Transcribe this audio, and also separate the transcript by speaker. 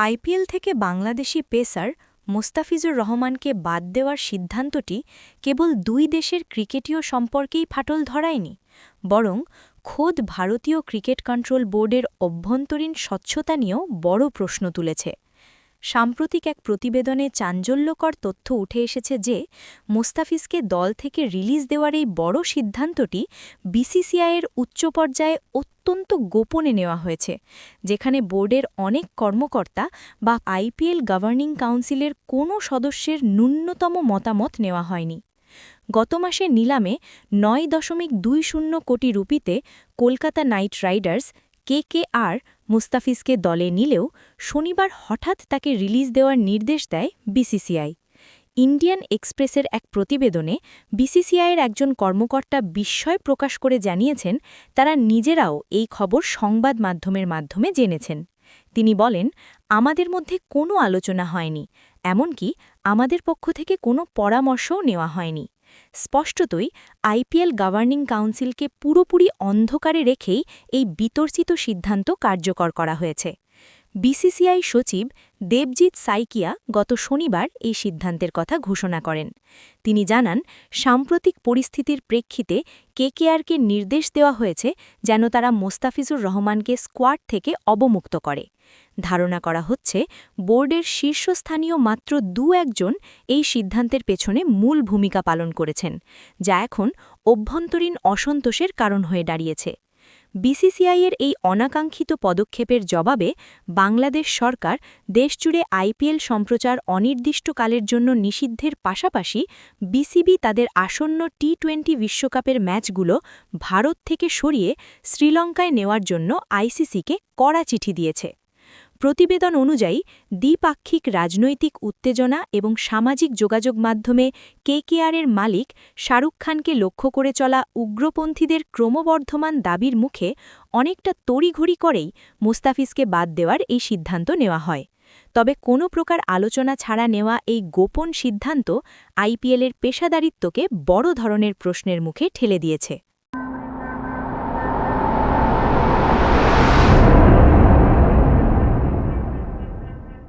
Speaker 1: IPL থেকে Bangladeshi pacer Mostafizur রহমানকে বাদ দেওয়ার সিদ্ধান্তটি কেবল দুই দেশের ক্রিকেটীয় সম্পর্কেই ফাটল ধরায়নি, বরং খোদ ভারতীয় ক্রিকেট কন্ট্রোল বোর্ডের অভ্যন্তরীণ স্বচ্ছতা নিয়েও বড় প্রশ্ন তুলেছে। সাম্প্রতিক এক প্রতিবেদনে চাঞ্চল্যকর তথ্য উঠে এসেছে যে মোস্তাফিজকে দল থেকে রিলিজ দেওয়ার এই বড় সিদ্ধান্তটি বিসিসিআইয়ের উচ্চ পর্যায়ে অত্যন্ত গোপনে নেওয়া হয়েছে, যেখানে বোর্ডের অনেক কর্মকর্তা বা আইপিএল গভর্নিং কাউন্সিলের কোনো সদস্যের ন্যূনতম মতামত নেওয়া হয়নি। গত মাসে নিলামে ৯.২০ কোটি রুপিতে কলকাতা নাইট রাইডার্স কেকেআর মুস্তাফিজকে দলে নিলেও শনিবার হঠাৎ তাকে রিলিজ দেওয়ার নির্দেশ দেয় বিসিসিআই। ইন্ডিয়ান এক্সপ্রেসের এক প্রতিবেদনে বিসিসিআইয়ের একজন কর্মকর্তা বিস্ময় প্রকাশ করে জানিয়েছেন, তারা নিজেরাও এই খবর সংবাদ মাধ্যমের মাধ্যমে জেনেছেন। তিনি বলেন, আমাদের মধ্যে কোনো আলোচনা হয়নি, এমনকি আমাদের পক্ষ থেকে কোনো পরামর্শও নেওয়া হয়নি। স্পষ্টতই আইপিএল গভর্নিং কাউন্সিলকে পুরোপুরি অন্ধকারে রেখেই এই বিতর্কিত সিদ্ধান্ত কার্যকর করা হয়েছে। বিসিসিআই সচিব দেবজিৎ সাইকিয়া গত শনিবার এই সিদ্ধান্তের কথা ঘোষণা করেন। তিনি জানান, সাম্প্রতিক পরিস্থিতির প্রেক্ষিতে কেকেআরকে নির্দেশ দেওয়া হয়েছে যেন তারা মোস্তাফিজুর রহমানকে স্কোয়াড থেকে অবমুক্ত করে। ধারণা করা হচ্ছে, বোর্ডের শীর্ষস্থানীয় মাত্র দু-একজন এই সিদ্ধান্তের পেছনে মূল ভূমিকা পালন করেছেন, যা এখন অভ্যন্তরীণ অসন্তোষের কারণ হয়ে দাঁড়িয়েছে। বিসিসিআইয়ের এই অনাকাঙ্ক্ষিত পদক্ষেপের জবাবে বাংলাদেশ সরকার দেশজুড়ে আইপিএল সম্প্রচার অনির্দিষ্টকালের জন্য নিষিদ্ধের পাশাপাশি বিসিবি তাদের আসন্ন টি-20 বিশ্বকাপের ম্যাচগুলো ভারত থেকে সরিয়ে শ্রীলঙ্কায় নেওয়ার জন্য আইসিসিকে কড়া চিঠি দিয়েছে। প্রতিবেদন অনুযায়ী দ্বিপাক্ষিক রাজনৈতিক উত্তেজনা এবং সামাজিক যোগাযোগ মাধ্যমে কেকেআরের মালিক শাহরুখ খানকে লক্ষ্য করে চলা উগ্রপন্থীদের ক্রমবর্ধমান দাবির মুখে অনেকটা তড়িঘড়ি করেই মোস্তাফিজকে বাদ দেওয়ার এই সিদ্ধান্ত নেওয়া হয়। তবে কোনো প্রকার আলোচনা ছাড়া নেওয়া এই গোপন সিদ্ধান্ত আইপিএলের পেশাদারিত্বকে বড় ধরনের প্রশ্নের মুখে ঠেলে দিয়েছে।